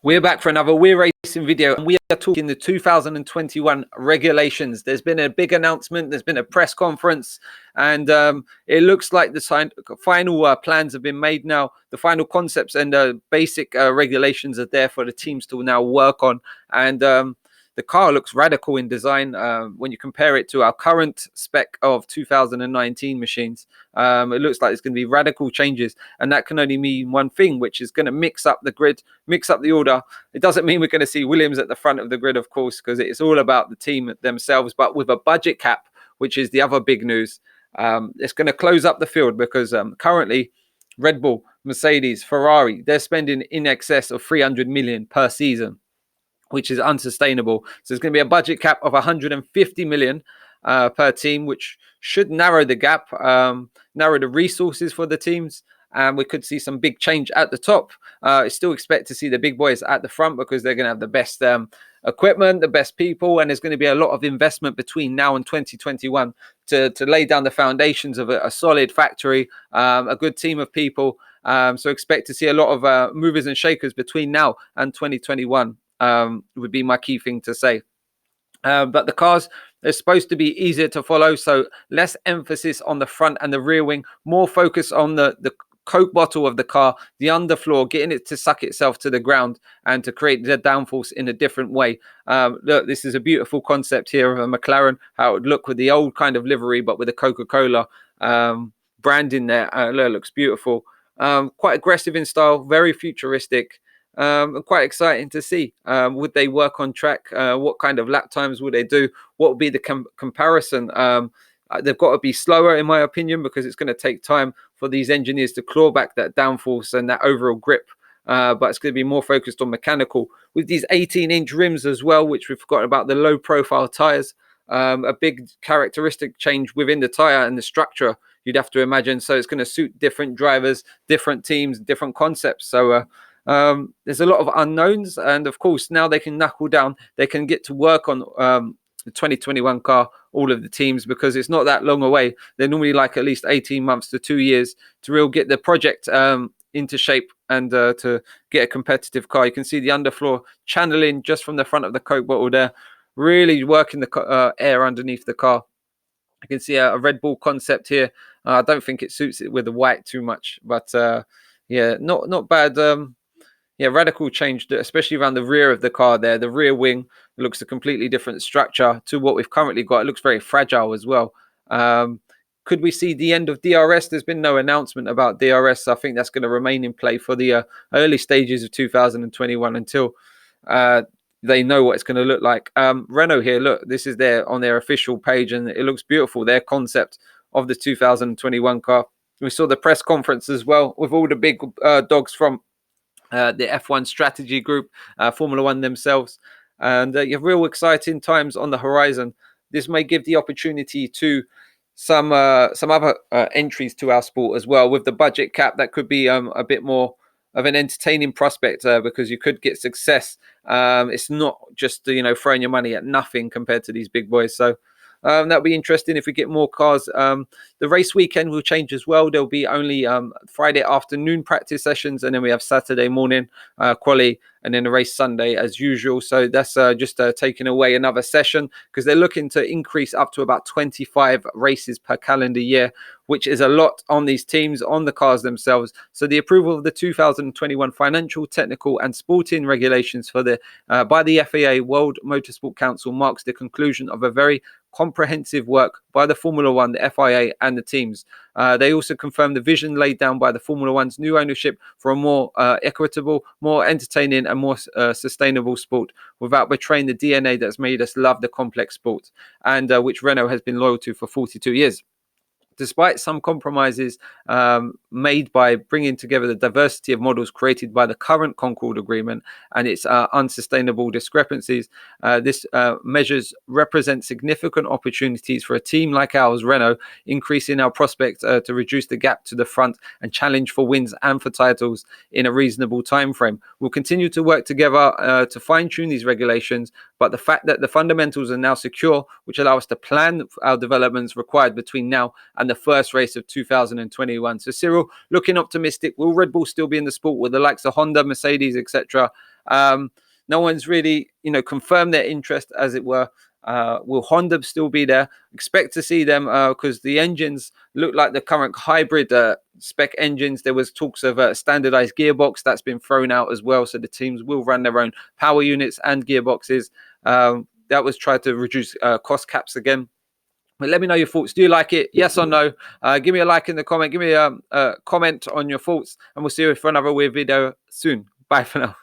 We're back for another We're Racing video, and we are talking the 2021 regulations. There's been a big announcement, there's been a press conference, and it looks like the final plans have been made now. The final concepts and basic regulations are there for the teams to now work on. And the car looks radical in design when you compare it to our current spec of 2019 machines. It looks like it's going to be radical changes, and that can only mean one thing, which is going to mix up the grid, mix up the order. It doesn't mean we're going to see Williams at the front of the grid, of course, because it's all about the team themselves, but with a budget cap, which is the other big news. It's going to close up the field because currently Red Bull, Mercedes, Ferrari, they're spending in excess of 300 million per season, which is unsustainable. So there's going to be a budget cap of 150 million per team, which should narrow the gap, narrow the resources for the teams. And we could see some big change at the top. I still expect to see the big boys at the front because they're going to have the best equipment, the best people, and there's going to be a lot of investment between now and 2021 to lay down the foundations of a solid factory, a good team of people. So expect to see a lot of movers and shakers between now and 2021. Would be my key thing to say. But the cars are supposed to be easier to follow, so less emphasis on the front and the rear wing, more focus on the Coke bottle of the car, the underfloor, getting it to suck itself to the ground and to create the downforce in a different way. Look, this is a beautiful concept here of a McLaren, how it would look with the old kind of livery, but with a Coca-Cola brand in there. Look, looks beautiful. Quite aggressive in style, very futuristic. Quite exciting to see. Would they work on track? What kind of lap times would they do? What would be the comparison? They've got to be slower, in my opinion, because it's going to take time for these engineers to claw back that downforce and that overall grip. But it's going to be more focused on mechanical with these 18-inch rims as well, which we've forgotten about the low-profile tires. A big characteristic change within the tire and the structure, you'd have to imagine. So it's going to suit different drivers, different teams, different concepts. So there's a lot of unknowns, and of course now they can knuckle down, they can get to work on the 2021 car, all of the teams, because it's not that long away. They're normally like at least 18 months to 2 years to really get the project into shape and to get a competitive car. You can see the underfloor channeling just from the front of the Coke bottle there, really working the air underneath the car. You can see a Red Bull concept here. I don't think it suits it with the white too much, but yeah, not bad. Yeah, radical change, especially around the rear of the car there. The rear wing looks a completely different structure to what we've currently got. It looks very fragile as well. Could we see the end of DRS? There's been no announcement about DRS. I think that's going to remain in play for the early stages of 2021 until they know what it's going to look like. Renault here, look, this is on their official page, and it looks beautiful. Their concept of the 2021 car. We saw the press conference as well with all the big dogs from the F1 strategy group, Formula One themselves, and you have real exciting times on the horizon. This may give the opportunity to some other entries to our sport as well. With the budget cap, that could be a bit more of an entertaining prospect because you could get success. It's not just throwing your money at nothing compared to these big boys. So that'll be interesting if we get more cars. The race weekend will change as well. There'll be only Friday afternoon practice sessions, and then we have Saturday morning quali, and then the race Sunday as usual. So that's just taking away another session because they're looking to increase up to about 25 races per calendar year, which is a lot on these teams, on the cars themselves. So the approval of the 2021 financial, technical and sporting regulations for by the FIA, World Motorsport Council, marks the conclusion of a very comprehensive work by the Formula One, the FIA and the teams. They also confirmed the vision laid down by the Formula One's new ownership for a more equitable, more entertaining and more sustainable sport without betraying the DNA that's made us love the complex sport and which Renault has been loyal to for 42 years. Despite some compromises made by bringing together the diversity of models created by the current Concord Agreement and its unsustainable discrepancies, this measures represent significant opportunities for a team like ours, Renault, increasing our prospect to reduce the gap to the front and challenge for wins and for titles in a reasonable time frame. We'll continue to work together to fine-tune these regulations, but the fact that the fundamentals are now secure, which allow us to plan our developments required between now and the first race of 2021. So Cyril, looking optimistic. Will Red Bull still be in the sport with the likes of Honda, Mercedes, etc.? No one's really, confirmed their interest, as it were. Will Honda still be there? Expect to see them because the engines look like the current hybrid spec engines. There was talks of a standardized gearbox that's been thrown out as well. So the teams will run their own power units and gearboxes. That was tried to reduce cost caps again. But let me know your thoughts. Do you like it? Yes or no? Give me a like in the comment. Give me a comment on your thoughts, and we'll see you for another weird video soon. Bye for now.